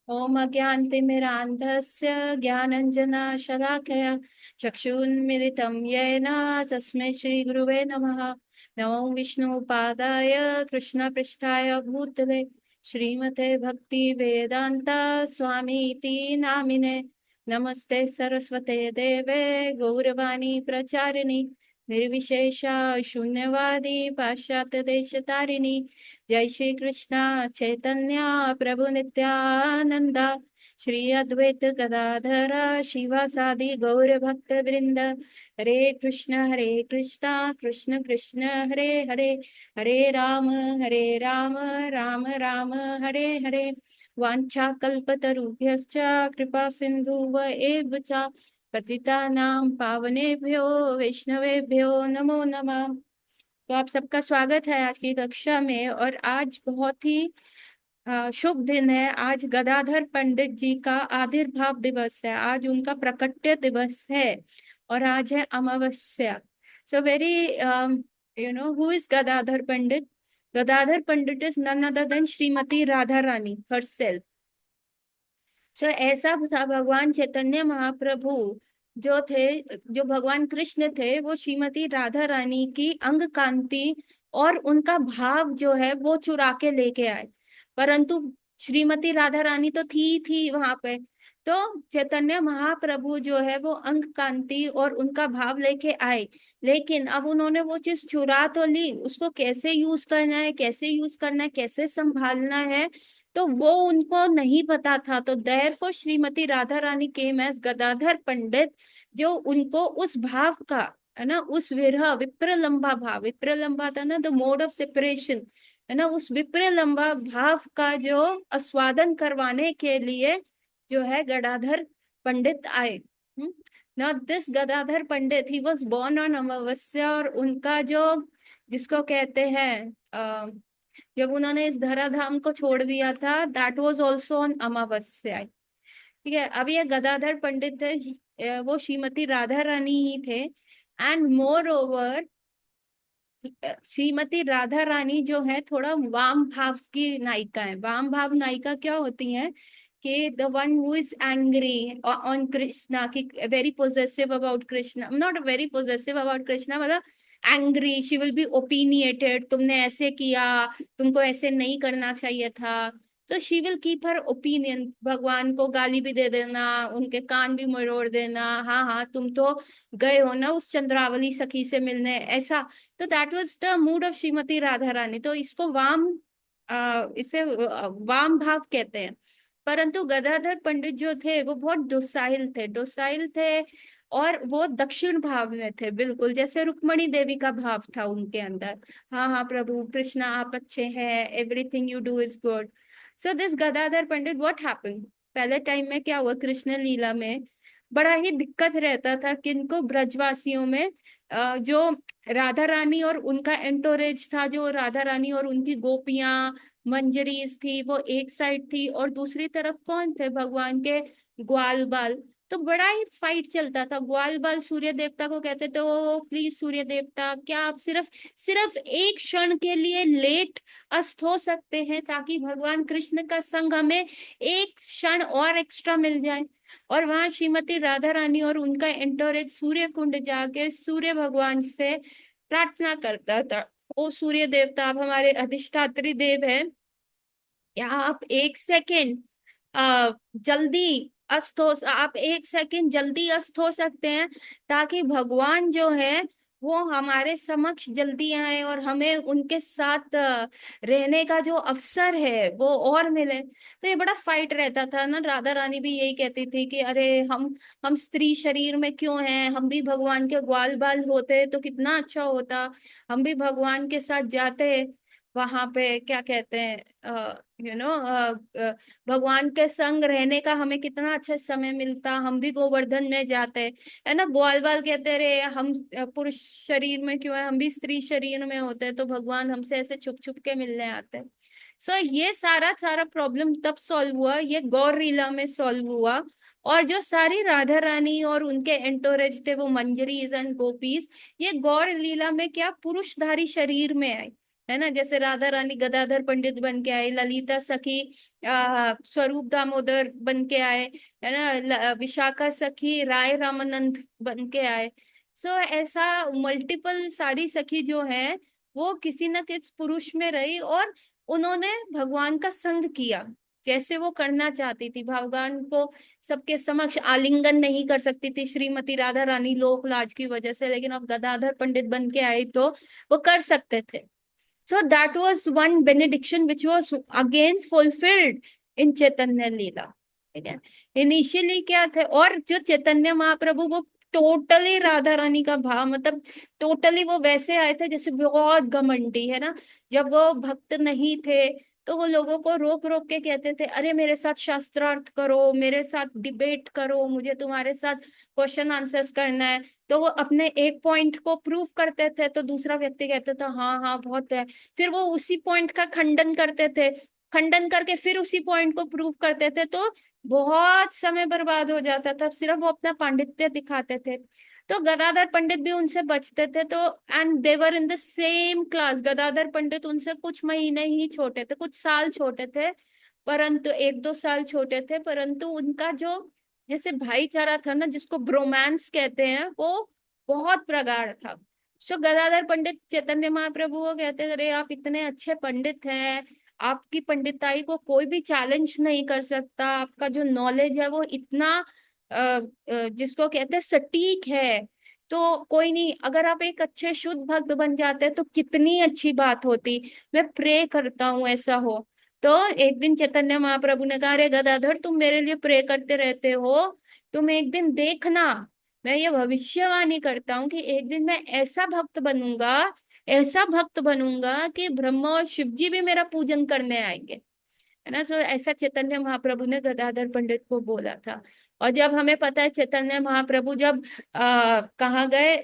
ओम अज्ञानतिमिरान्धस्य ज्ञानञ्जनशलाकया चक्षुन्मिलितं येन तस्मै श्रीगुरुवे नमः। नमो विष्णुपादाय कृष्णपृष्ठाय भूतले श्रीमते भक्तिवेदान्ता स्वामीति नामिने। नमस्ते सरस्वते देवे गौरवाणी प्रचारिणि निर्विशेष शून्यवादी पाश्चात्य देशतारिणी। जय श्री कृष्ण चैतन्य प्रभु नित्यानंद श्री अद्वैत गदाधर शिवासादि गौर भक्त वृंद। हरे कृष्णा कृष्ण कृष्ण हरे हरे, हरे राम राम राम हरे हरे। वाञ्छा कल्पतरुभ्यश्च कृपा सिन्धुव एव च पतितानां पावनेभ्यो वैष्णवेभ्यो नमो नमः। तो आप सबका स्वागत है आज की कक्षा में। और आज बहुत ही शुभ दिन है। आज गदाधर पंडित जी का आविर्भाव दिवस है, आज उनका प्रकट्य दिवस है और आज है अमावस्या। So very who is Gadadhar Pandit? Gadadhar Pandit is none other than Shrimati Radha Rani herself. So ऐसा था भगवान चैतन्य महाप्रभु जो थे, जो भगवान कृष्ण थे, वो श्रीमती राधा रानी की अंग कांति और उनका भाव जो है वो चुरा के लेके आए। परंतु श्रीमती राधा रानी तो थी वहां पे। तो चैतन्य महाप्रभु जो है वो अंग कांति और उनका भाव लेके आए, लेकिन अब उन्होंने वो चीज चुरा तो ली, उसको कैसे यूज करना है, कैसे यूज करना है, कैसे संभालना है, तो वो उनको नहीं पता था। तो देयरफॉर श्रीमती राधा रानी केम एज गदाधर पंडित, जो उनको उस भाव का, है ना, उस विरह विप्रलंबा भाव, विप्रलंबा था ना द मोड ऑफ सेपरेशन, है ना, उस विप्रलंबा भाव का जो आस्वादन करवाने के लिए जो है गदाधर पंडित आए। ना this Gadadhar Pandit, he was born on Amavasya. और उनका जो, जिसको कहते हैं जब उन्होंने इस धराधाम को छोड़ दिया था, दैट वाज आल्सो ऑन अमावस्या। ठीक है। अब ये गदाधर पंडित थे, वो श्रीमती राधा रानी ही थे। And moreover Shrimati Radha Rani जो है थोड़ा वाम भाव की नायिका है। वाम भाव नायिका क्या होती है कि the one who is angry on Krishna, की very possessive about Krishna, not very possessive about Krishna, मतलब angry, she will be opinionated, तुमने ऐसे किया, तुमको ऐसे नहीं करना चाहिए था। तो she will keep her opinion, भगवान को गाली भी दे देना, उनके कान भी मरोड़ देना, हाँ हाँ तुम तो गए हो ना उस चंद्रावली सखी से मिलने, ऐसा। तो that was the mood of Shrimati Radha Rani. तो इसको इसे वाम भाव कहते हैं। परंतु गदाधर पंडित जो थे वो बहुत डोसाइल थे, डोसाइल थे, और वो दक्षिण भाव में थे, बिल्कुल जैसे रुक्मणी देवी का भाव था उनके अंदर। हाँ हाँ प्रभु कृष्णा आप अच्छे हैं, everything you do is good. So this Gadadhar Pandit, what happened, पहले टाइम में क्या हुआ, कृष्ण लीला में बड़ा ही दिक्कत रहता था किनको, ब्रजवासियों में। जो राधा रानी और उनका एंटोरेज था, जो राधा रानी और उनकी गोपियां मंजरीज थी, वो एक साइड थी, और दूसरी तरफ कौन थे, भगवान के ग्वाल बाल। तो बड़ा ही फाइट चलता था। ग्वाल बाल सूर्य देवता को कहते थे, ओ प्लीज सूर्य देवता, क्या आप सिर्फ सिर्फ एक क्षण के लिए लेट अस्त हो सकते हैं, ताकि भगवान कृष्ण का संग हमें एक क्षण और एक्स्ट्रा मिल जाए। और वहां श्रीमती राधा रानी और उनका एंटोरेज सूर्य कुंड जाके सूर्य भगवान से प्रार्थना करता था, ओ सूर्य देवता, आप हमारे अधिष्ठात्री देव हैं, क्या आप एक सेकेंड जल्दी अस्त हो, आप एक सेकंड जल्दी अस्त हो सकते हैं, ताकि भगवान जो है वो हमारे समक्ष जल्दी आए और हमें उनके साथ रहने का जो अवसर है वो और मिले। तो ये बड़ा फाइट रहता था ना। राधा रानी भी यही कहती थी कि अरे हम स्त्री शरीर में क्यों हैं, हम भी भगवान के ग्वाल बाल होते तो कितना अच्छा होता, हम भी भगवान के साथ जाते वहां पे, क्या कहते हैं, यू नो भगवान के संग रहने का हमें कितना अच्छा समय मिलता, हम भी गोवर्धन में जाते, है ना। ग्वाल बाल कहते रहे हम पुरुष शरीर में क्यों है, हम भी स्त्री शरीर में होते हैं, तो भगवान हमसे ऐसे छुप छुप के मिलने आते हैं। सो ये सारा सारा प्रॉब्लम तब सॉल्व हुआ, ये गौर लीला में सॉल्व हुआ। और जो सारी राधा रानी और उनके एंटोरेज थे, वो मंजरीज एंड गोपीज, ये गौर लीला में क्या पुरुषधारी शरीर में आई, है ना। जैसे राधा रानी गदाधर पंडित बन के आए, ललिता सखी स्वरूप दामोदर बन के आए, है ना, विशाखा सखी राय रामानंद बन के आए। सो ऐसा मल्टीपल सारी सखी जो है वो किसी न किसी पुरुष में रही, और उन्होंने भगवान का संग किया जैसे वो करना चाहती थी। भगवान को सबके समक्ष आलिंगन नहीं कर सकती थी श्रीमती राधा रानी लोक लाज की वजह से, लेकिन अब गदाधर पंडित बन के आई तो वो कर सकते थे। So that was one benediction which was again fulfilled in Chaitanya Leela. ठीक है, इनिशियली क्या थे, और जो चैतन्य महाप्रभु वो टोटली राधा रानी का भाव, मतलब टोटली वो वैसे आए थे जैसे बहुत घमंडी, है ना। जब वो भक्त नहीं थे तो वो लोगों को रोक रोक के कहते थे, अरे मेरे साथ शास्त्रार्थ करो, मेरे साथ डिबेट करो, मुझे तुम्हारे साथ क्वेश्चन आंसर्स करना है। तो वो अपने एक पॉइंट को प्रूव करते थे तो दूसरा व्यक्ति कहता था हाँ हाँ बहुत है, फिर वो उसी पॉइंट का खंडन करते थे, खंडन करके फिर उसी पॉइंट को प्रूव करते थे, तो बहुत समय बर्बाद हो जाता था, सिर्फ वो अपना पांडित्य दिखाते थे। तो गदाधर पंडित भी उनसे बचते थे, तो and they were in the same class. Gadadhar Pandit उनसे कुछ महीने ही छोटे थे, कुछ साल छोटे थे, परंतु एक दो साल छोटे थे, परंतु उनका जो जैसे भाईचारा था ना, जिसको ब्रोमांस कहते हैं, वो बहुत प्रगाढ़ था। सो गदाधर पंडित चैतन्य महाप्रभु को कहते थे, अरे आप इतने अच्छे पंडित हैं, आपकी पंडिताई को कोई भी चैलेंज नहीं कर सकता, आपका जो नॉलेज है वो इतना जिसको कहते हैं सटीक है, तो कोई नहीं, अगर आप एक अच्छे शुद्ध भक्त बन जाते तो कितनी अच्छी बात होती। मैं प्रे करता हूँ ऐसा हो। तो एक दिन चैतन्य महाप्रभु ने कहा, अरे गदाधर तुम मेरे लिए प्रे करते रहते हो, तुम एक दिन देखना, मैं ये भविष्यवाणी करता हूँ कि एक दिन मैं ऐसा भक्त बनूंगा, ऐसा भक्त बनूंगा कि ब्रह्मा और शिव जी भी मेरा पूजन करने आएंगे, है ना। सो ऐसा चैतन्य महाप्रभु ने गदाधर पंडित को बोला था। और जब हमें पता है चैतन्य महाप्रभु जब कहाँ गए,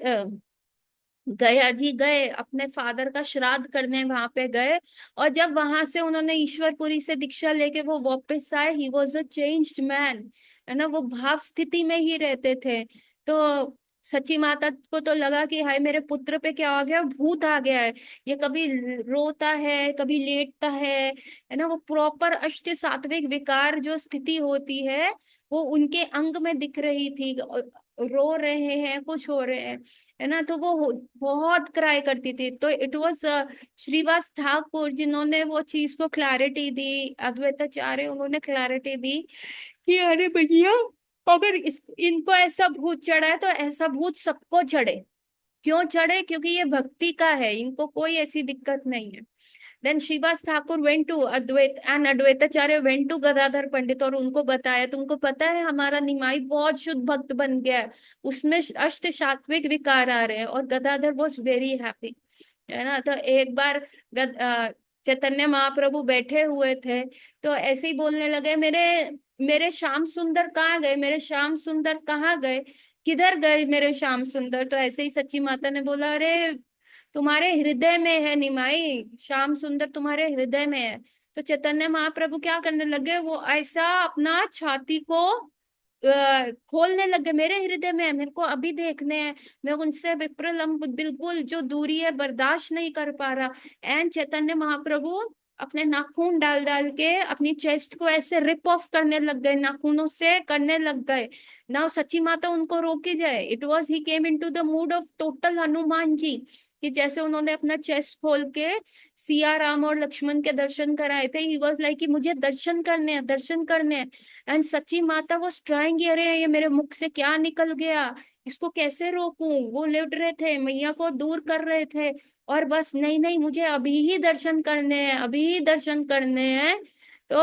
गया जी गए अपने फादर का श्राद्ध करने, वहां पे गए, और जब वहां से उन्होंने ईश्वरपुरी से दीक्षा लेके वो वापस आए, he was a changed man, है ना। वो भाव स्थिति में ही रहते थे। तो सची माता को तो लगा कि हाय मेरे पुत्र पे क्या हो गया, भूत आ गया है, ये कभी रोता है कभी लेटता है ना। वो प्रॉपर अष्ट सात्विक विकार जो स्थिति होती है वो उनके अंग में दिख रही थी, रो रहे हैं, कुछ हो रहे हैं, है ना। तो वो बहुत क्राई करती थी। तो इट वाज श्रीवास ठाकुर जिन्होंने वो चीज को क्लैरिटी दी, अद्वैताचार्य उन्होंने क्लैरिटी दी कि अरे भैया, अगर इनको ऐसा भूत चढ़ा है तो ऐसा भूत सबको चढ़े। क्यों चढ़े? क्योंकि ये भक्ति का है, इनको कोई ऐसी दिक्कत नहीं है। Then Srivas Thakur went to Advaita and Advaitacharya went to Gadadhar Pandit और उनको बताया, तुमको पता है हमारा निमाई बहुत शुद्ध भक्त बन गया है, उसमें अष्ट सात्विक विकार आ रहे हैं। और गदाधर वॉज वेरी हैप्पी, है ना। तो एक बार चैतन्य महाप्रभु बैठे हुए थे, तो ऐसे ही बोलने लगे, मेरे मेरे श्याम सुंदर कहाँ गए, मेरे श्याम सुंदर कहाँ गए, किधर गए मेरे श्याम सुंदर। तो ऐसे ही सच्ची माता ने बोला, अरे तुम्हारे हृदय में है निमाई, श्याम सुंदर तुम्हारे हृदय में है। तो चैतन्य महाप्रभु क्या करने लगे, वो ऐसा अपना छाती को खोलने लगे, मेरे हृदय में है, मेरे को अभी देखने हैं, मैं उनसे विप्रलंब बिल्कुल जो दूरी है बर्दाश्त नहीं कर पा रहा। एंड चैतन्य महाप्रभु अपने नाखून डाल डाल के अपनी चेस्ट को ऐसे रिप ऑफ करने लग गए, नाखूनों से करने लग गए। नाउ सची माता उनको रोकी जाए, it was he came into the mood of total Hanuman ji, कि जैसे उन्होंने अपना चेस्ट खोल के सिया राम और लक्ष्मण के दर्शन कराए थे, ही वॉज लाइक कि मुझे दर्शन करने हैं, दर्शन करने हैं। एंड सच्ची माता वॉज ट्राइंग, अरे ये मेरे मुख से क्या निकल गया, इसको कैसे रोकूं। वो लेट रहे थे, मैया को दूर कर रहे थे, और बस नहीं नहीं मुझे अभी ही दर्शन करने हैं, अभी ही दर्शन करने हैं। तो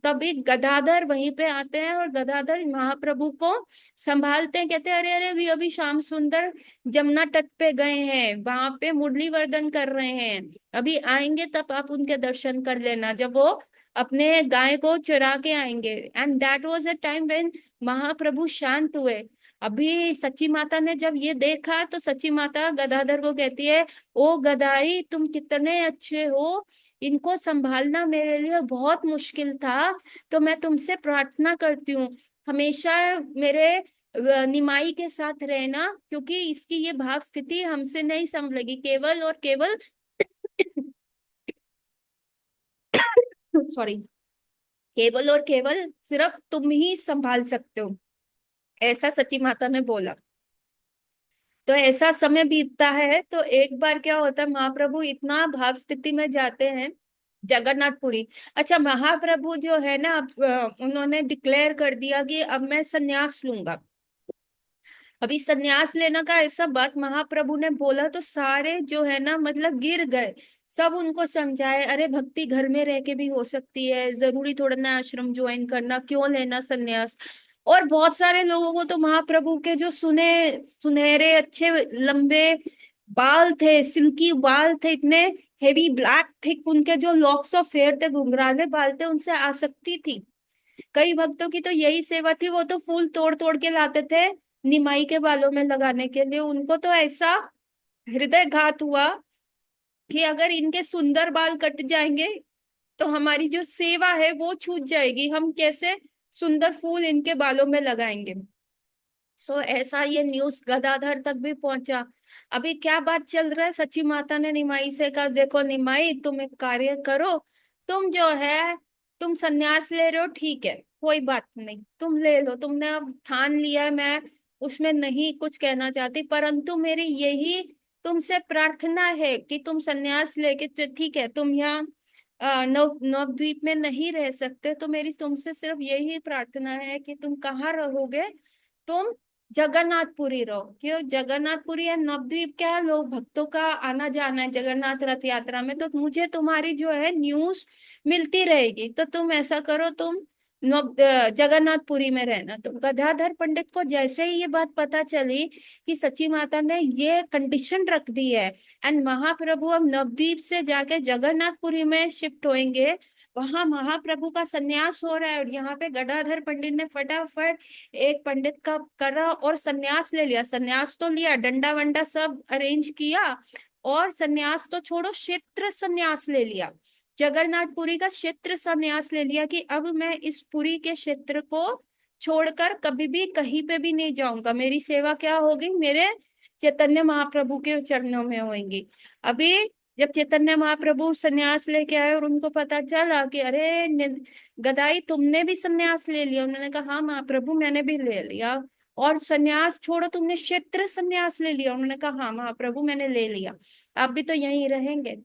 तभी गदाधर वहीं पे आते हैं और गदाधर महाप्रभु को संभालते हैं, कहते हैं अरे अरे अभी अभी श्याम सुंदर जमुना तट पे गए हैं, वहां पे मुरली वर्दन कर रहे हैं, अभी आएंगे तब आप उनके दर्शन कर लेना, जब वो अपने गाय को चरा के आएंगे। And that was a time when Mahaprabhu शांत हुए। अभी सची माता ने जब ये देखा तो सची माता गदाधर को कहती है, ओ गदाई तुम कितने अच्छे हो, इनको संभालना मेरे लिए बहुत मुश्किल था, तो मैं तुमसे प्रार्थना करती हूँ हमेशा मेरे निमाई के साथ रहना, क्योंकि इसकी ये भाव स्थिति हमसे नहीं संभलेगी, केवल और केवल सॉरी, केवल और केवल सिर्फ तुम ही संभाल सकते हो, ऐसा सची माता ने बोला। तो ऐसा समय बीतता है, तो एक बार क्या होता है, महाप्रभु इतना भाव स्थिति में जाते हैं जगन्नाथपुरी। अच्छा, महाप्रभु जो है ना, अब उन्होंने डिक्लेयर कर दिया कि अब मैं संन्यास लूंगा। अभी संन्यास लेने का ऐसा बात महाप्रभु ने बोला तो सारे जो है ना, मतलब गिर गए। सब उनको समझाए, अरे भक्ति घर में रह के भी हो सकती है, जरूरी थोड़ा ना आश्रम ज्वाइन करना, क्यों लेना संन्यास। और बहुत सारे लोगों को तो महाप्रभु के जो सुनहरे अच्छे लंबे बाल थे, सिल्की बाल थे, इतने हेवी ब्लैक थिक, उनके जो लॉक्स ऑफ हेयर थे, घुंघराले बाल थे, उनसे आसक्ति थी। कई भक्तों की तो यही सेवा थी, वो तो फूल तोड़ तोड़ के लाते थे निमाई के बालों में लगाने के लिए। उनको तो ऐसा हृदय घात हुआ कि अगर इनके सुंदर बाल कट जाएंगे तो हमारी जो सेवा है वो छूट जाएगी, हम कैसे सुंदर फूल इनके बालों में लगाएंगे। ऐसा ये न्यूज गदाधर तक भी पहुंचा। अभी क्या बात चल रहा है, सची माता ने निमाई से कहा, देखो निमाई, तुम एक कार्य करो, तुम जो है, तुम संन्यास ले रहे हो, ठीक है, कोई बात नहीं, तुम ले लो, तुमने अब ठान लिया है, मैं उसमें नहीं कुछ कहना चाहती, परंतु मेरी यही तुमसे प्रार्थना है कि तुम संन्यास लेके, ठीक है, तुम यहाँ नवद्वीप में नहीं रह सकते, तो मेरी तुमसे सिर्फ यही प्रार्थना है कि तुम कहाँ रहोगे, तुम जगन्नाथपुरी रहो। क्यों जगन्नाथपुरी है, नवद्वीप क्या है, लोग भक्तों का आना जाना है जगन्नाथ रथ यात्रा में, तो मुझे तुम्हारी जो है न्यूज मिलती रहेगी, तो तुम ऐसा करो, तुम जगन्नाथपुरी में रहना। तो गदाधर पंडित को जैसे ही ये बात पता चली कि सची माता ने ये कंडीशन रख दी है, एंड महाप्रभु अब नवद्वीप से जाके जगन्नाथपुरी में शिफ्ट होंगे, वहां महाप्रभु का संन्यास हो रहा है, और यहाँ पे गदाधर पंडित ने फटाफट एक पंडित का करा और संन्यास ले लिया। संन्यास तो लिया, डंडा वंडा सब अरेंज किया, और संन्यास तो छोड़ो, क्षेत्र संन्यास ले लिया, जगन्नाथपुरी का क्षेत्र संन्यास ले लिया, कि अब मैं इस पुरी के क्षेत्र को छोड़कर कभी भी कहीं पे भी नहीं जाऊंगा, मेरी सेवा क्या होगी, मेरे चैतन्य महाप्रभु के चरणों में होंगी। अभी जब चैतन्य महाप्रभु संन्यास लेके आए और उनको पता चला कि अरे गदाई, तुमने भी संन्यास ले लिया, उन्होंने कहा हाँ महाप्रभु मैंने भी ले लिया। और संन्यास छोड़ो, तुमने क्षेत्र संन्यास ले लिया, उन्होंने कहा हाँ महाप्रभु मैंने ले लिया, आप भी तो यहीं रहेंगे।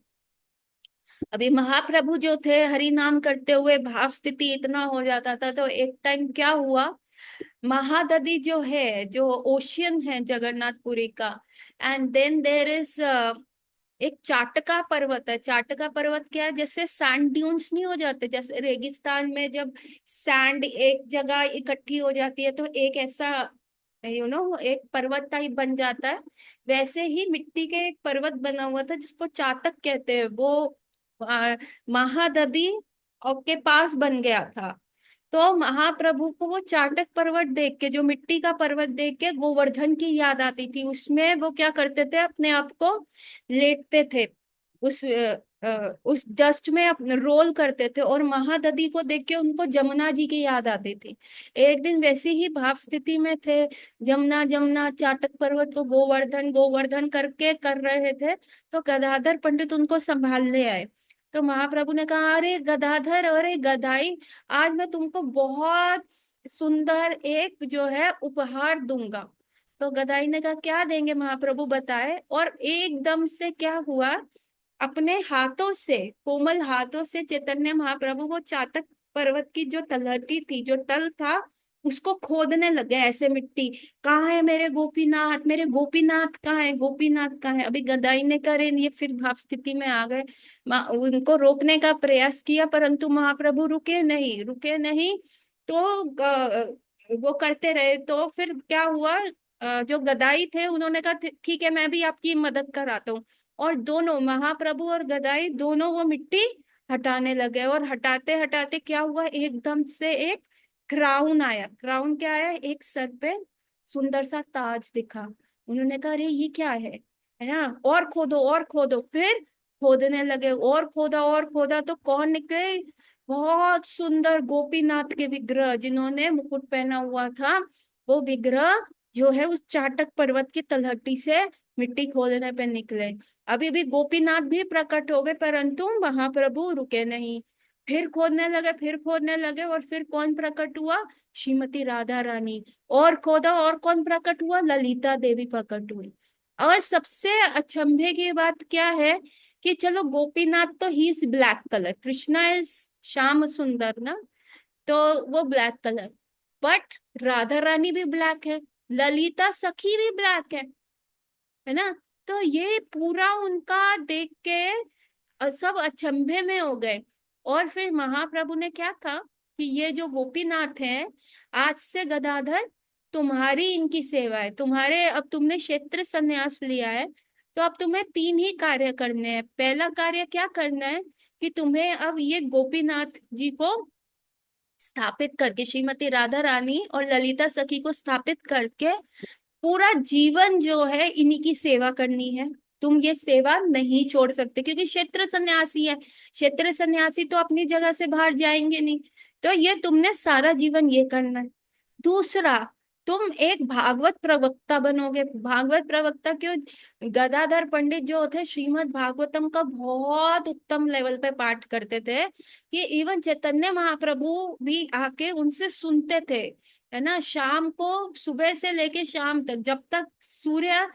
अभी महाप्रभु जो थे, हरि नाम करते हुए भाव स्थिति इतना हो जाता था, तो एक टाइम क्या हुआ, महाददी जो है, जो ओशियन है जगन्नाथपुरी का, एंड देन देर इज एक चाटका पर्वत है। चाटका पर्वत क्या है, जैसे सैंड ड्यून्स नहीं हो जाते, जैसे रेगिस्तान में जब सैंड एक जगह इकट्ठी हो जाती है तो एक ऐसा एक पर्वत टाइप बन जाता है, वैसे ही मिट्टी के एक पर्वत बना हुआ था जिसको चाटक कहते हैं, वो महाददी और के पास बन गया था। तो महाप्रभु को वो चाटक पर्वत देख के, जो मिट्टी का पर्वत देख के गोवर्धन की याद आती थी, उसमें वो क्या करते थे, अपने आप को लेटते थे, उस डस्ट में अपने रोल करते थे, और महाददी को देख के उनको जमुना जी की याद आती थी। एक दिन वैसी ही भाव स्थिति में थे, जमुना जमुना चाटक पर्वत को गोवर्धन गोवर्धन करके कर रहे थे, तो गदाधर पंडित उनको संभालने आए। तो महाप्रभु ने कहा, अरे गदाधर, अरे गदाई, आज मैं तुमको बहुत सुंदर एक जो है उपहार दूंगा। तो गदाई ने कहा क्या देंगे महाप्रभु बताए, और एकदम से क्या हुआ, अपने हाथों से, कोमल हाथों से चैतन्य महाप्रभु वो चातक पर्वत की जो तलहटी थी, जो तल था, उसको खोदने लगे ऐसे, मिट्टी, कहाँ है मेरे गोपीनाथ, मेरे गोपीनाथ कहाँ है, गोपीनाथ कहाँ है। अभी गदाई ने करे, ये फिर भाव स्थिति में आ गए, उनको रोकने का प्रयास किया, परंतु महाप्रभु रुके नहीं, रुके नहीं। तो वो करते रहे, तो फिर क्या हुआ, जो गदाई थे उन्होंने कहा ठीक है, मैं भी आपकी मदद कराता हूँ, और दोनों महाप्रभु और गदाई दोनों वो मिट्टी हटाने लगे, और हटाते हटाते क्या हुआ, एकदम से एक क्राउन आया। क्राउन क्या आया, एक सर पे सुंदर सा ताज दिखा। उन्होंने कहा अरे ये क्या है ना, और खोदो और खोदो, फिर खोदने लगे, और खोदा और खोदा, तो कौन निकले, बहुत सुंदर गोपीनाथ के विग्रह, जिन्होंने मुकुट पहना हुआ था, वो विग्रह जो है उस चाटक पर्वत की तलहटी से मिट्टी खोदने पे निकले। अभी भी गोपीनाथ भी प्रकट हो गए, परंतु महाप्रभु रुके नहीं। फिर खोदने लगे, फिर खोदने लगे, और फिर कौन प्रकट हुआ? श्रीमती राधा रानी। और खोदा, और कौन प्रकट हुआ? ललिता देवी प्रकट हुई। और सबसे अचंभे की बात क्या है कि चलो गोपीनाथ तो he is black colour, Krishna is Shyam सुंदर ना, तो वो black colour, but Radha Rani भी ब्लैक है, ललिता सखी भी ब्लैक है ना। तो ये पूरा उनका देख के सब अचंभे में हो गए। और फिर महाप्रभु ने क्या कहा कि ये जो गोपीनाथ है, आज से गदाधर तुम्हारी इनकी सेवा है, तुम्हारे, अब तुमने क्षेत्र संन्यास लिया है, तो अब तुम्हें तीन ही कार्य करने हैं। पहला कार्य क्या करना है कि तुम्हें अब ये गोपीनाथ जी को स्थापित करके, श्रीमती राधा रानी और ललिता सखी को स्थापित करके पूरा जीवन जो है इन्हीं की सेवा करनी है। तुम ये सेवा नहीं छोड़ सकते, क्योंकि क्षेत्र सन्यासी है, क्षेत्र सन्यासी तो अपनी जगह से बाहर जाएंगे नहीं। तो ये तुमने सारा जीवन ये करना है। दूसरा, तुम एक भागवत प्रवक्ता बनोगे। भागवत प्रवक्ता क्यों? गदाधर पंडित जो थे श्रीमद् भागवतम का बहुत उत्तम लेवल पे पाठ करते थे, कि इवन चैतन्य महाप्रभु भी आके उनसे सुनते थे, है ना। शाम को, सुबह से लेके शाम तक, जब तक सूर्य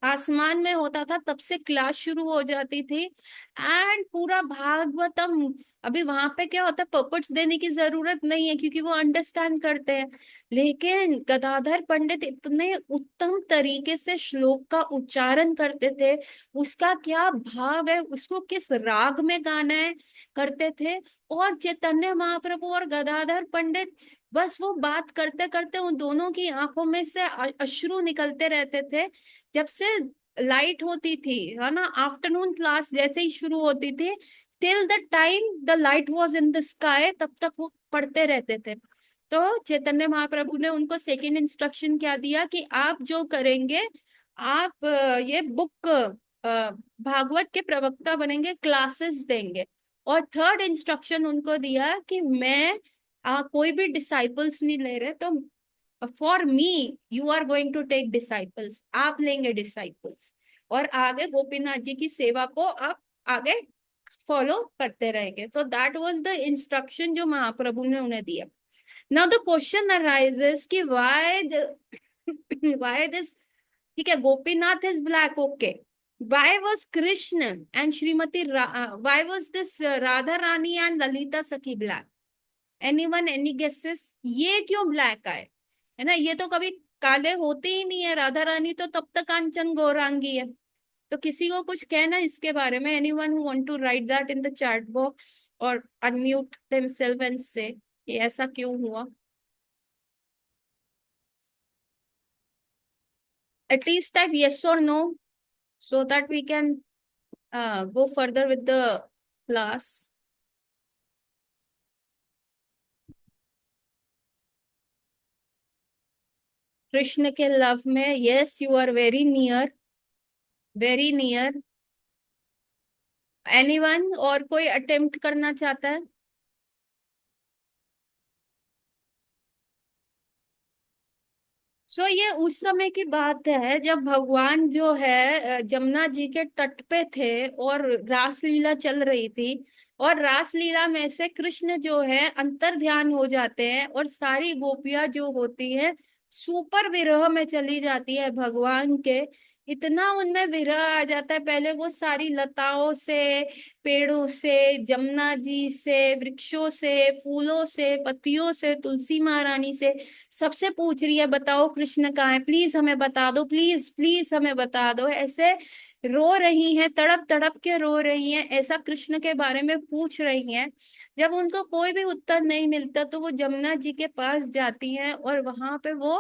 आसमान में होता था तब से क्लास शुरू हो जाती थी, एंड पूरा भागवतम। अभी वहां पे क्या होता है, पपेट्स देने की जरूरत नहीं है क्योंकि वो अंडरस्टैंड करते हैं। लेकिन गदाधर पंडित इतने उत्तम तरीके से श्लोक का उच्चारण करते थे, उसका क्या भाव है, उसको किस राग में गाना है, करते थे। और चैतन्य महाप्रभु और गदाधर पंडित, बस वो बात करते करते उन दोनों की आंखों में से अश्रु निकलते रहते थे। जब से लाइट होती थी, है ना, आफ्टरनून क्लास जैसे ही शुरू होती थी, till the time the light was in the sky, तब तक वो पढ़ते रहते थे। तो चैतन्य महाप्रभु ने उनको सेकेंड इंस्ट्रक्शन क्या दिया कि आप जो करेंगे, आप ये बुक, भागवत के प्रवक्ता बनेंगे, क्लासेस देंगे। और थर्ड इंस्ट्रक्शन उनको दिया कि मैं कोई भी डिसाइपल्स नहीं ले रहे, तो for me you are going to take disciples, आप लेंगे डिसाइपल्स, और आगे गोपीनाथ जी की सेवा को आप आगे फॉलो करते रहेंगे। तो दैट वाज द इंस्ट्रक्शन जो महाप्रभु ने उन्हें दिया। नाउ द क्वेश्चन अराइजेस कि व्हाई व्हाई दिस, ठीक है, Gopinath is black, okay, why was Krishna and Shrimati why was this Radha Rani and Lalita सखी ब्लैक? एनीवन, एनी गेसेस, ये क्यों ब्लैक आए? है ना, ये तो कभी काले होते ही नहीं है, राधा रानी तो तब तक कांचन गौरांगी है। तो किसी को कुछ कहना इसके बारे में? Anyone who want to write that in the chat box और अनम्यूट देमसेल्फ एंड से ये ऐसा क्यों हुआ? At least type yes or no so that we can go further with the class. Krishna के लव में, yes, you are very near, very near. Anyone और कोई attempt करना चाहता है? ये उस समय की बात है जब भगवान जो है जमुना जी के तट पे थे और रासलीला चल रही थी। और रासलीला में से कृष्ण जो है अंतर ध्यान हो जाते हैं, और सारी गोपियां जो होती हैं सुपर विरह में चली जाती है भगवान के। इतना उनमें विरह आ जाता है, पहले वो सारी लताओं से, पेड़ों से, जमुना जी से, वृक्षों से, फूलों से, पत्तियों से, तुलसी महारानी से, सबसे पूछ रही है बताओ कृष्ण कहाँ है, प्लीज हमें बता दो, प्लीज प्लीज हमें बता दो, ऐसे रो रही हैं, तड़प तड़प के रो रही हैं, ऐसा कृष्ण के बारे में पूछ रही हैं। जब उनको कोई भी उत्तर नहीं मिलता तो वो जमुना जी के पास जाती हैं, और वहां पे वो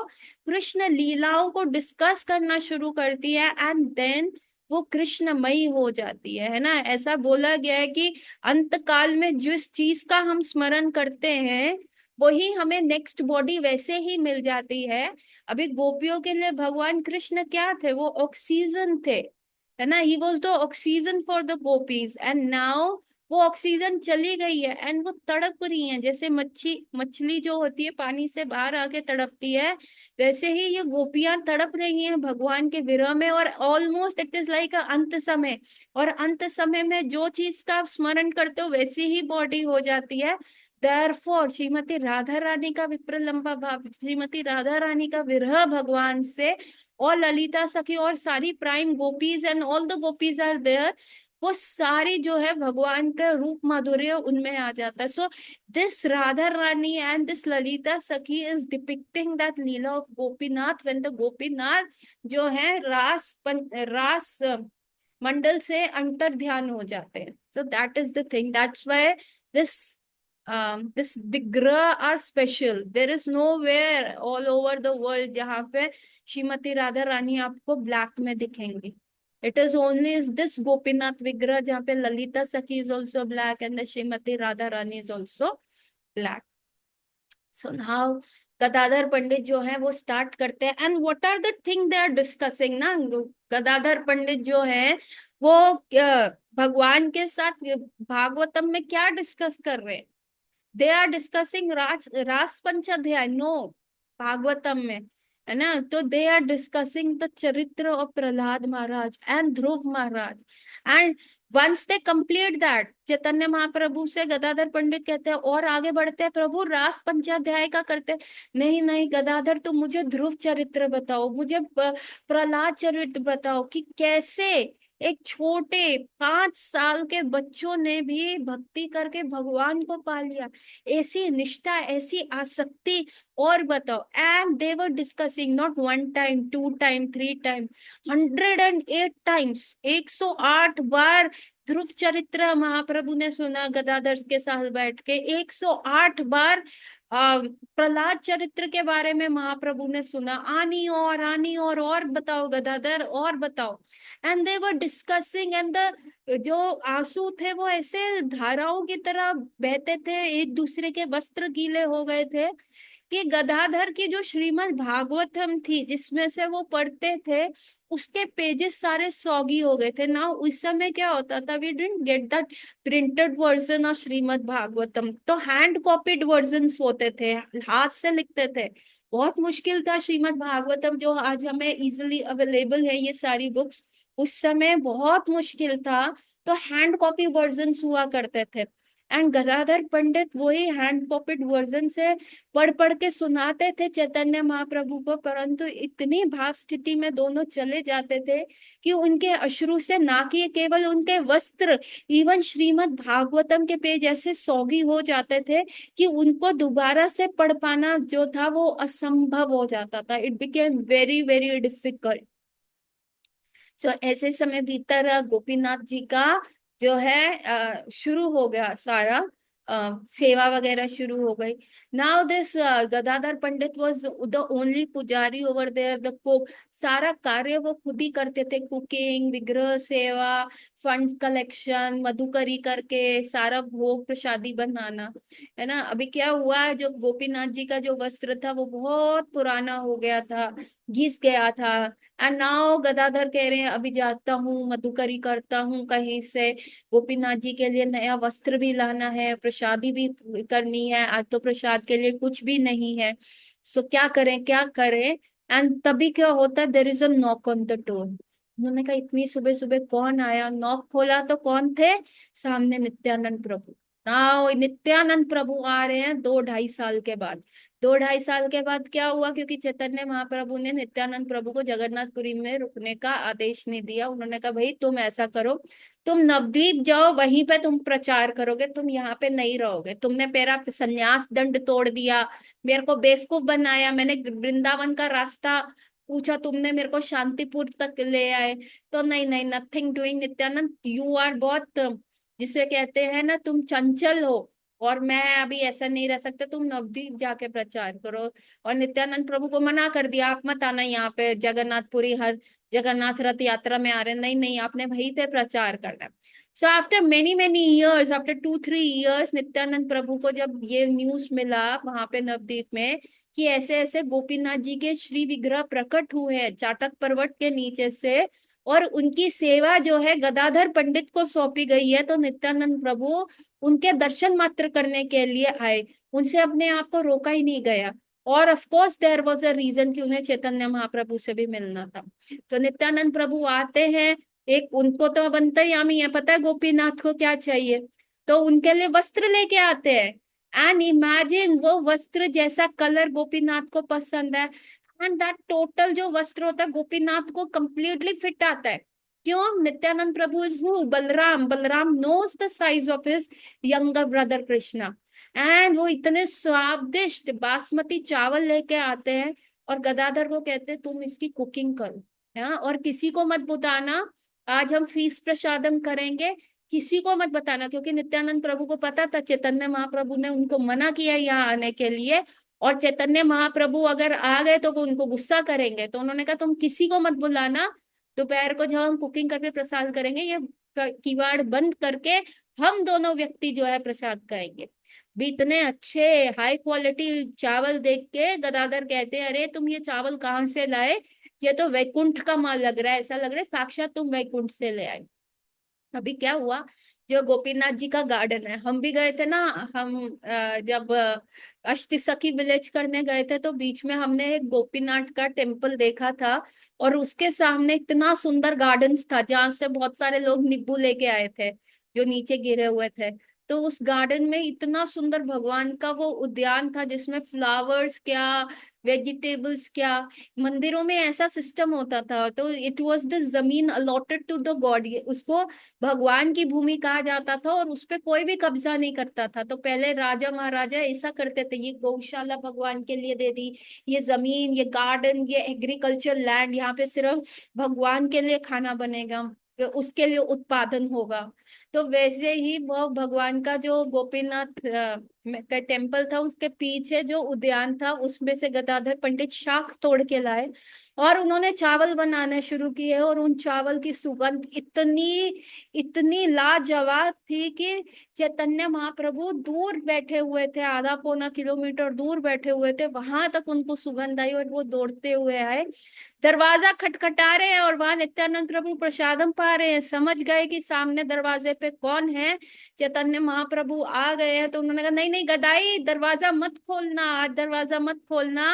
कृष्ण लीलाओं को डिस्कस करना शुरू करती है, एंड देन वो कृष्णमयी हो जाती है ना। ऐसा बोला गया है कि अंत काल में जिस चीज का हम स्मरण करते हैं वही हमें नेक्स्ट बॉडी वैसे ही मिल जाती है। अभी गोपियों के लिए भगवान कृष्ण क्या थे? वो ऑक्सीजन थे, है ना। He was the oxygen for the gopis, and now वो ऑक्सीजन चली गई है एंड वो तड़प रही है, जैसे मछली जो होती है पानी से बाहर आके तड़पती है, वैसे ही ये गोपियां तड़प रही हैं भगवान के विरह में। और ऑलमोस्ट इट इज लाइक अंत समय, और अंत समय में जो चीज का आप स्मरण करते हो वैसी ही बॉडी हो जाती है। देयरफॉर श्रीमती राधा रानी का विप्र लंबा भाव, श्रीमती राधा रानी का विरह भगवान से, और ललिता सखी और सारी prime gopis and all the gopis are there, वो सारी जो है भगवान का रूप माधुर्य उनमें आ जाता है। So this Radha Rani and this Lalita Sakhi is depicting that lila of Gopinath, when the Gopinath जो है रास मंडल से अंतर ध्यान हो जाते हैं। So that is the thing, that's why this this vigraha are special. There is nowhere all over the world जहाँ पे श्रीमती राधा रानी आपको ब्लैक में दिखेंगी। It is only this Gopinath vigraha जहाँ पे Lalita Sakhi is also black and the Shrimati Radha Rani is also black. So now Gadadhar Pandit जो है वो स्टार्ट करते हैं, and what are the thing they are discussing ना। गदाधर पंडित जो है वो भगवान के साथ भागवतम में क्या डिस्कस कर रहे हैं? दे आर डिस्कसिंग रास पंचाध्याय, नो, भागवतम में, है ना। तो they are discussing the charitra of Prahlad Maharaj and Dhruv Maharaj. And once they complete that, Chaitanya Mahaprabhu से गदाधर पंडित कहते हैं और आगे बढ़ते हैं, प्रभु रास पंचाध्याय का करते हैं। नहीं नहीं गदाधर, तुम मुझे ध्रुव चरित्र बताओ, मुझे प्रहलाद चरित्र बताओ कि कैसे एक छोटे 5 साल के बच्चों ने भी भक्ति करके भगवान को पा लिया, ऐसी निष्ठा, ऐसी आसक्ति, और बताओ। And they were discussing not 1 time, 2 time, 3 time, 108 times, 108 बार ध्रुव चरित्र महाप्रभु ने सुना गदाधर के साथ बैठ के। 108 बार प्रहलाद चरित्र के बारे में महाप्रभु ने सुना, आनी और आनी और बताओ गदाधर और बताओ। And they were discussing and the जो आंसू थे वो ऐसे धाराओं की तरह बहते थे, एक दूसरे के वस्त्र गीले हो गए थे, कि गदाधर की जो श्रीमद् भागवतम थी जिसमें से वो पढ़ते थे, उसके पेजेस सारे सॉगी हो गए थे ना। उस समय क्या होता था, we didn't get that printed version of Shrimad Bhagavatam, तो हैंड कॉपीड वर्जन्स होते थे, हाथ से लिखते थे। बहुत मुश्किल था श्रीमद् भागवतम जो आज हमें इजिली अवेलेबल है ये सारी बुक्स, उस समय बहुत मुश्किल था। तो हैंड कॉपी वर्जन्स हुआ करते थे, एंड गदाधर पंडित वही हैंड कॉपीड वर्जन से पढ़ पढ़ के सुनाते थे चैतन्य महाप्रभु को। परंतु इतनी भाव स्थिति में दोनों चले जाते थे कि उनके अश्रु से ना कि केवल उनके वस्त्र, इवन श्रीमद् भागवतम के पेज ऐसे सौगी हो जाते थे कि उनको दोबारा से पढ़ पाना जो था वो असंभव हो जाता था। It became very very difficult. So ऐसे समय भीतर गोपीनाथ जी का जो है शुरू हो गया सारा सेवा वगैरह शुरू हो गई। Now this Gadadhar Pandit was the only पुजारी ओवर देयर, द कुक, सारा कार्य वो खुद ही करते थे, कुकिंग, विग्रह सेवा, फंड कलेक्शन, मधुकरी करके सारा भोग प्रसादी बनाना, है ना। अभी क्या हुआ, जो गोपीनाथ जी का जो वस्त्र था वो बहुत पुराना हो गया था, घिस गया था। एंड नाउ गदाधर कह रहे हैं अभी जाता हूँ मधुकरी करता हूँ कहीं से, गोपीनाथ जी के लिए नया वस्त्र भी लाना है, प्रसादी भी करनी है, आज तो प्रसाद के लिए कुछ भी नहीं है। सो क्या करें क्या करें। एंड तभी क्या होता, there is a knock on the door. उन्होंने कहा इतनी सुबह सुबह कौन आया, नॉक खोला तो कौन थे, सामने नित्यानंद प्रभु। नाउ नित्यानंद प्रभु आ रहे हैं 2-2.5 साल के बाद। 2-2.5 साल के बाद क्या हुआ, क्योंकि चैतन्य महाप्रभु ने नित्यानंद प्रभु को जगन्नाथपुरी में रुकने का आदेश नहीं दिया। उन्होंने कहा भाई तुम ऐसा करो, तुम नवद्वीप जाओ, वहीं पे तुम प्रचार करोगे, तुम यहाँ पे नहीं रहोगे। तुमने मेरा संन्यास दंड तोड़ दिया, मेरे को बेवकूफ बनाया, मैंने वृंदावन का रास्ता पूछा, तुमने मेरे को शांतिपुर तक ले आए। तो नहीं नहीं, nothing doing Nityananda, you are बहुत, जिसे कहते हैं ना, तुम चंचल हो, और मैं अभी ऐसा नहीं रह सकता, तुम नवद्वीप जाके प्रचार करो। और नित्यानंद प्रभु को मना कर दिया, आप मत आना यहाँ पे जगन्नाथपुरी, हर जगन्नाथ रथ यात्रा में आ रहे हैं, नहीं नहीं, आपने वहीं पे प्रचार करना। So after many many years, after 2-3 years, Nityananda Prabhu को जब ये न्यूज मिला वहां पे नवद्वीप में कि ऐसे ऐसे गोपीनाथ जी के श्री विग्रह प्रकट हुए हैं चाटक पर्वत के नीचे से, और उनकी सेवा जो है गदाधर पंडित को सौंपी गई है। तो नित्यानंद प्रभु उनके दर्शन मात्र करने के लिए आए, उनसे अपने आप को रोका ही नहीं गया। और of course there was a reason कि उन्हें चैतन्य महाप्रभु से भी मिलना था। तो नित्यानंद प्रभु आते हैं, एक उनको तो बनता ही आमी है, पता है गोपीनाथ को क्या चाहिए, तो उनके लिए वस्त्र लेके आते हैं। एंड इमेजिन वो वस्त्र जैसा कलर गोपीनाथ को पसंद है, एंड दैट टोटल जो वस्त्र होता है गोपीनाथ को कंप्लीटली फिट आता है। क्यों? Nityananda Prabhu is who? Balaram. Balaram knows the size of his younger brother Krishna. And वो इतने स्वादिष्ट बासमती चावल लेके आते हैं, और गदाधर को कहते हैं तुम इसकी कुकिंग करो, हाँ, और किसी को मत बताना, आज हम फीस प्रसादम करेंगे, किसी को मत बताना, क्योंकि नित्यानंद प्रभु को पता था चैतन्य महाप्रभु ने उनको मना किया यहाँ आने के लिए, और चैतन्य महाप्रभु अगर आ गए तो वो उनको गुस्सा करेंगे। तो उन्होंने कहा तुम किसी को मत बुलाना, दोपहर को जब हम कुकिंग करके प्रसाद करेंगे, ये किवाड़ बंद करके हम दोनों व्यक्ति जो है प्रसाद खाएंगे। भी इतने अच्छे हाई क्वालिटी चावल देख के गदाधर कहते हैं अरे तुम ये चावल कहाँ से लाए, ये तो वैकुंठ का माल लग रहा है, ऐसा लग रहा है साक्षात तुम वैकुंठ से ले आए। अभी क्या हुआ, जो गोपीनाथ जी का गार्डन है, हम भी गए थे ना, हम जब अष्टसखी विलेज करने गए थे तो बीच में हमने एक गोपीनाथ का टेम्पल देखा था, और उसके सामने इतना सुंदर गार्डन्स था जहाँ से बहुत सारे लोग नींबू लेके आए थे जो नीचे गिरे हुए थे। तो उस गार्डन में इतना सुंदर भगवान का वो उद्यान था जिसमें फ्लावर्स क्या, वेजिटेबल्स क्या। मंदिरों में ऐसा सिस्टम होता था, तो इट वाज द जमीन अलॉटेड टू द गॉड, उसको भगवान की भूमि कहा जाता था, और उस पे कोई भी कब्जा नहीं करता था। तो पहले राजा महाराजा ऐसा करते थे, ये गौशाला भगवान के लिए दे दी, ये जमीन, ये गार्डन, ये एग्रीकल्चर लैंड, यहाँ पे सिर्फ भगवान के लिए खाना बनेगा, उसके लिए उत्पादन होगा। तो वैसे ही वो भगवान का जो गोपीनाथ का टेम्पल था, उसके पीछे जो उद्यान था उसमें से गदाधर पंडित शाख तोड़ के लाए, और उन्होंने चावल बनाने शुरू किए, और उन चावल की सुगंध इतनी इतनी लाजवाब थी कि चैतन्य महाप्रभु दूर बैठे हुए थे, आधा पौना किलोमीटर दूर बैठे हुए थे, वहां तक उनको सुगंध आई और वो दौड़ते हुए आए। दरवाजा खटखटा रहे हैं और वहां नित्यानंद प्रभु प्रसादम पा रहे हैं, समझ गए कि सामने दरवाजे पे कौन है, चैतन्य महाप्रभु आ गए हैं। तो उन्होंने कहा नहीं नहीं गदाई, दरवाजा मत खोलना, आज दरवाजा मत खोलना।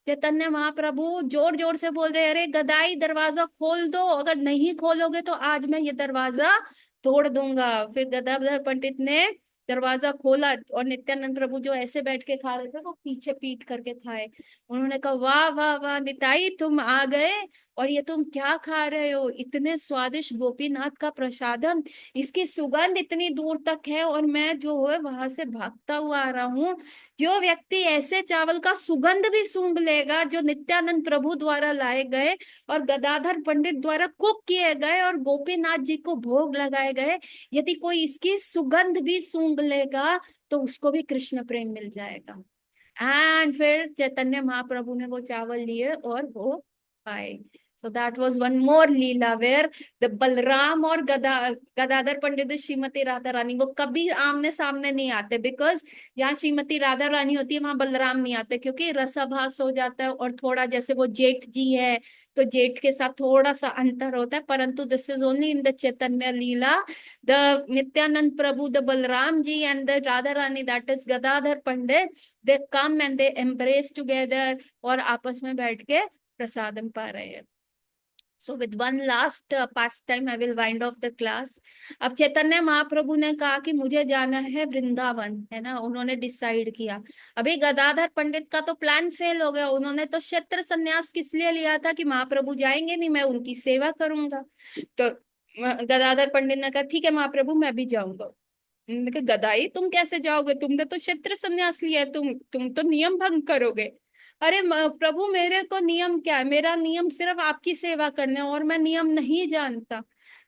चैतन्य महाप्रभु जोर जोर से बोल रहे हैं अरे गदाई दरवाजा खोल दो, अगर नहीं खोलोगे तो आज मैं ये दरवाजा तोड़ दूंगा। फिर गदाधर पंडित ने दरवाजा खोला, और नित्यानंद प्रभु जो ऐसे बैठ के खा रहे थे वो पीछे पीट करके खाए। उन्होंने कहा वाह वाह वाह निताई तुम आ गए, और ये तुम क्या खा रहे हो, इतने स्वादिष्ट गोपीनाथ का प्रसादम, इसकी सुगंध इतनी दूर तक है, और मैं जो है वहां से भागता हुआ आ रहा हूँ। जो व्यक्ति ऐसे चावल का सुगंध भी सूंघ लेगा जो नित्यानंद प्रभु द्वारा लाए गए और गदाधर पंडित द्वारा कुक किए गए और गोपीनाथ जी को भोग लगाए गए, यदि कोई इसकी सुगंध भी सूंघ लेगा तो उसको भी कृष्ण प्रेम मिल जाएगा। एंड फिर चैतन्य महाप्रभु ने वो चावल लिए और वो खाए। So that was one more lila where the Balaram और गदाधर पंडित श्रीमती राधा रानी वो कभी आमने सामने नहीं आते, बिकॉज जहाँ श्रीमती राधा रानी होती है वहां बलराम नहीं आते, क्योंकि रसाभास हो जाता है, और थोड़ा जैसे वो जेठ जी है तो जेठ के साथ थोड़ा सा अंतर होता है। परंतु this is only in the Chaitanya lila, the Nityananda Prabhu, the Balaram ji and the Radha Rani, that is Gadadhar Pandit, they come and they embrace together, और आपस में बैठ के प्रसादम पा रहे हैं। So with one last pastime I will wind off the class. अब चैतन्य महाप्रभु ने कहा कि मुझे जाना है वृंदावन, है ना, उन्होंने डिसाइड किया। अभी गदाधर पंडित का तो प्लान फेल हो गया, उन्होंने तो क्षेत्र संन्यास किस लिए लिया था कि महाप्रभु जाएंगे नहीं, मैं उनकी सेवा करूंगा। तो गदाधर पंडित ने कहा ठीक है महाप्रभु मैं भी जाऊंगा। उन्होंने कहा गदाई तुम कैसे जाओगे, तुमने तो क्षेत्र संन्यास लिया है, तुम तो नियम भंग करोगे। अरे प्रभु मेरे को नियम क्या है, मेरा नियम सिर्फ आपकी सेवा करने, और मैं नियम नहीं जानता।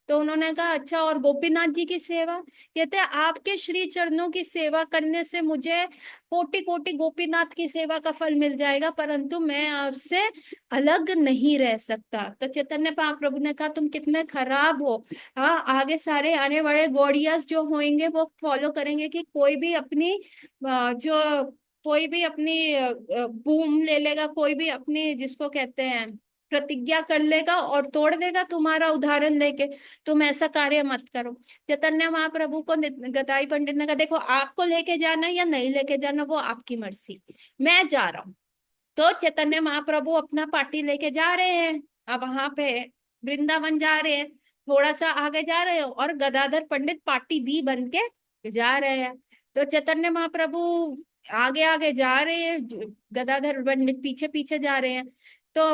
तो उन्होंने कहा अच्छा और गोपीनाथ जी की सेवा, कहते हैं आपके श्री चरणों की सेवा करने से मुझे कोटि कोटि गोपीनाथ की सेवा का फल मिल जाएगा, परंतु मैं आपसे अलग नहीं रह सकता। तो चैतन्य महाप्रभु ने कहा तुम कितने खराब हो, हाँ आगे सारे आने वाले गौड़ियास जो होंगे वो फॉलो करेंगे कि कोई भी अपनी जो कोई भी अपनी बूम ले लेगा, कोई भी अपनी जिसको कहते हैं प्रतिज्ञा कर लेगा और तोड़ देगा तुम्हारा उदाहरण लेके। तुम ऐसा कार्य मत करो। चैतन्य महाप्रभु को गदाई पंडित ने कहा, देखो आपको लेके जाना या नहीं लेके जाना वो आपकी मर्जी, मैं जा रहा हूँ। तो चैतन्य महाप्रभु अपना पार्टी लेके जा रहे हैं। अब वहां पे वृंदावन जा रहे हैं, थोड़ा सा आगे जा रहे हो और गदाधर पंडित पार्टी भी बन के जा रहे हैं। तो चैतन्य महाप्रभु आगे आगे जा रहे हैं, गदाधर पंडित पीछे पीछे जा रहे हैं। तो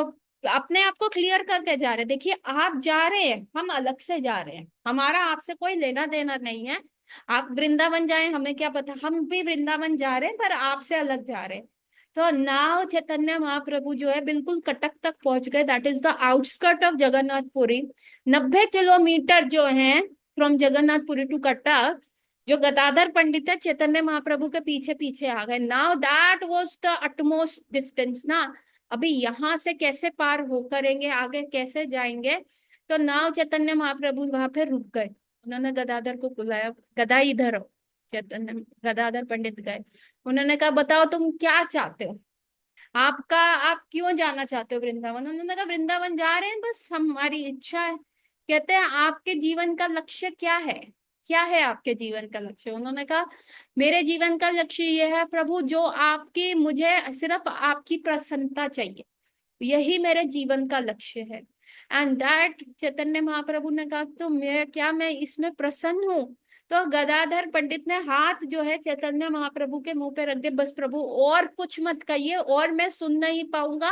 अपने आप को क्लियर करके जा रहे हैं, देखिए आप जा रहे हैं, हम अलग से जा रहे हैं, हमारा आपसे कोई लेना देना नहीं है। आप वृंदावन जाएं हमें क्या पता, हम भी वृंदावन जा रहे हैं पर आपसे अलग जा रहे हैं। तो नाव चैतन्य महाप्रभु जो है बिल्कुल कटक तक पहुंच गए, that is the outskirt of Jagannathpuri. 90 kilometre जो है फ्रॉम जगन्नाथपुरी टू कटक। जो गदाधर पंडित है चैतन्य महाप्रभु के पीछे पीछे आ गए। Now that was the utmost distance ना। अभी यहां से कैसे पार हो करेंगे, आगे कैसे जाएंगे। तो नाव चैतन्य महाप्रभु वहां पे रुक गए। उन्होंने गदाधर को बुलाया, गदा इधर हो। चैतन्य गदाधर पंडित गए, उन्होंने कहा बताओ तुम क्या चाहते हो, आपका आप क्यों जाना चाहते हो वृंदावन। उन्होंने कहा वृंदावन जा रहे हैं, बस हमारी इच्छा है। कहते हैं आपके जीवन का लक्ष्य क्या है, क्या है आपके जीवन का लक्ष्य। उन्होंने कहा मेरे जीवन का लक्ष्य ये है प्रभु, जो आपकी, मुझे सिर्फ आपकी प्रसन्नता चाहिए, यही मेरे जीवन का लक्ष्य है। एंड दैट चैतन्य महाप्रभु ने कहा तो मेरा क्या, मैं इसमें प्रसन्न हूँ। तो गदाधर पंडित ने हाथ जो है चैतन्य महाप्रभु के मुंह पे रख दे, बस प्रभु और कुछ मत कहिए, और मैं सुन नहीं पाऊंगा,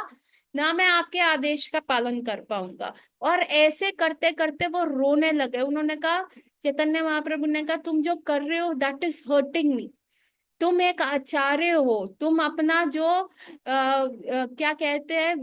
ना मैं आपके आदेश का पालन कर पाऊंगा। और ऐसे करते करते वो रोने लगे। उन्होंने कहा, चैतन्य महाप्रभु ने कहा तुम जो कर रहे हो दैट इज हर्टिंग मी। तुम एक आचार्य हो, तुम अपना जो क्या कहते हैं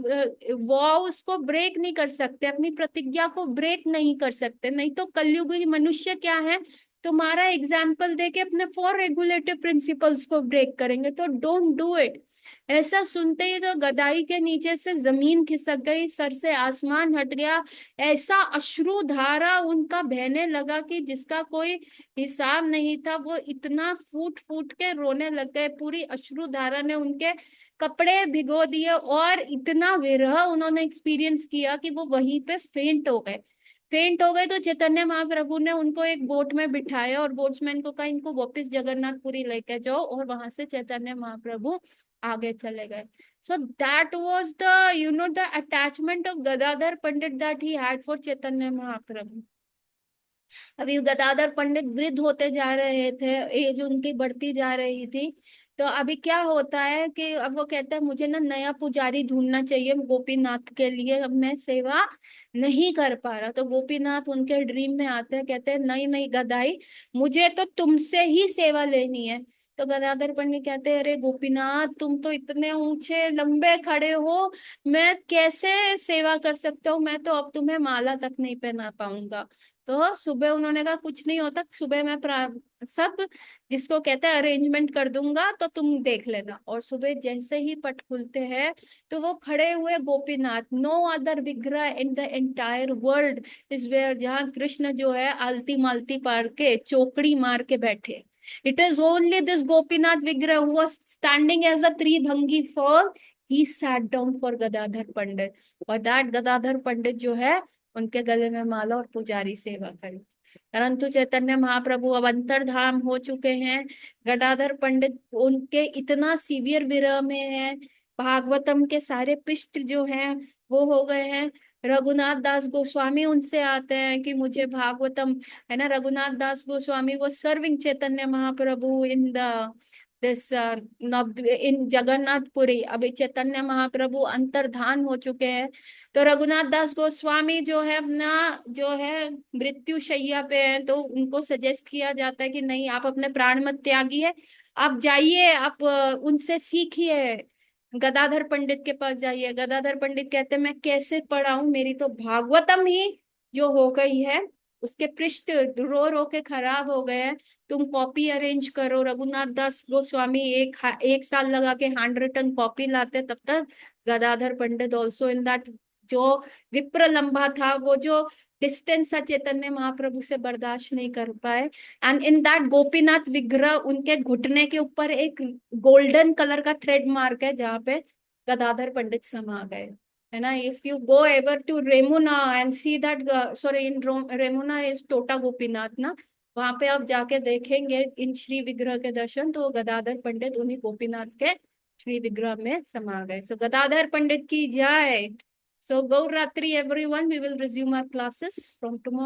वॉव उसको ब्रेक नहीं कर सकते, अपनी प्रतिज्ञा को ब्रेक नहीं कर सकते। नहीं तो कलयुगी मनुष्य क्या है, तुम्हारा एग्जाम्पल देके अपने 4 रेगुलेटिव प्रिंसिपल्स को ब्रेक करेंगे। तो डोंट डू इट। ऐसा सुनते ही तो गदाई के नीचे से जमीन खिसक गई, सर से आसमान हट गया। ऐसा अश्रु धारा उनका बहने लगा कि जिसका कोई हिसाब नहीं था। वो इतना फूट फूट के रोने लग गए, पूरी अश्रु धारा ने उनके कपड़े भिगो दिए, और इतना विरह उन्होंने एक्सपीरियंस किया कि वो वहीं पे फेंट हो गए। फेंट हो गए तो चैतन्य महाप्रभु ने उनको एक बोट में बिठाया और बोट्समैन को कहा इनको वापस जगन्नाथपुरी लेके जाओ, और वहां से चैतन्य महाप्रभु आगे चले गए। So that was the, you know, the attachment of Gadadhar Pandit that he had for Chaitanya Mahaprabhu. अभी गदाधर पंडित वृद्ध होते जा रहे थे, एज उनकी बढ़ती जा रही थी। तो अभी क्या होता है कि अब वो कहता है मुझे ना नया पुजारी ढूंढना चाहिए गोपीनाथ के लिए, अब मैं सेवा नहीं कर पा रहा। तो गोपीनाथ उनके ड्रीम में आते हैं, कहते हैं नहीं नहीं गदाई, मुझे तो तुमसे ही सेवा लेनी है। तो गदाधर पंडित कहते हैं अरे गोपीनाथ तुम तो इतने ऊंचे लंबे खड़े हो, मैं कैसे सेवा कर सकता हूँ, मैं तो अब तुम्हें माला तक नहीं पहना पाऊंगा। तो सुबह उन्होंने कहा कुछ नहीं होता, सुबह मैं सब जिसको कहते हैं अरेंजमेंट कर दूंगा, तो तुम देख लेना। और सुबह जैसे ही पट खुलते हैं तो वो खड़े हुए Gopinath, no other vigraha in the entire world is where, जहाँ कृष्ण जो है आलती मालती पार के चौकड़ी मार के बैठे। It is only this Gopinath vigraha who was standing as a tribhangi for, he sat down for Gadadhar Pandit. और दैट गदाधर पंडित जो है उनके गले में माला और पुजारी सेवा करी। परंतु चैतन्य महाप्रभु अब अंतर्धाम हो चुके हैं। गदाधर पंडित उनके इतना सीवियर विरह में है, भागवतम के सारे पृष्ठ जो हैं वो हो गए हैं। रघुनाथ दास गोस्वामी उनसे आते हैं कि मुझे भागवतम, है ना, रघुनाथ दास गोस्वामी वो serving Chaitanya Mahaprabhu in the this in Jagannathpuri. अभी चैतन्य महाप्रभु अंतर्धान हो चुके हैं। तो रघुनाथ दास गोस्वामी जो है अपना जो है मृत्यु शैया पे है, तो उनको सजेस्ट किया जाता है कि नहीं आप अपने प्राण मत त्यागिए, आप जाइए, आप उनसे सीखिए, गदाधर पंडित के पास जाइए। गदाधर पंडित कहते हैं मैं कैसे पढ़ाऊं, मेरी तो भागवतम ही जो हो गई है, उसके पृष्ठ रो रो के खराब हो गए हैं, तुम कॉपी अरेंज करो। रघुनाथ दास गोस्वामी एक साल लगा के हैंड रिटन कॉपी लाते, तब तक गदाधर पंडित ऑल्सो इन दैट जो विप्र लंबा था, वो जो डिस्टेंस था चैतन्य महाप्रभु से बर्दाश्त नहीं कर पाए। एंड इन दैट गोपीनाथ विग्रह उनके घुटने के ऊपर एक गोल्डन कलर का थ्रेड मार्क है, जहाँ पे गदाधर पंडित समा गए, है ना. If you go ever to Remuna and see that, sorry in Remuna is Tota Gopinath ना, वहां पे आप जाके देखेंगे इन श्री विग्रह के दर्शन, तो गदाधर पंडित उन्हीं गोपीनाथ के श्री विग्रह में समा गए. सो गदाधर पंडित की जय. So Gaura ratri everyone, we will resume our classes from tomorrow.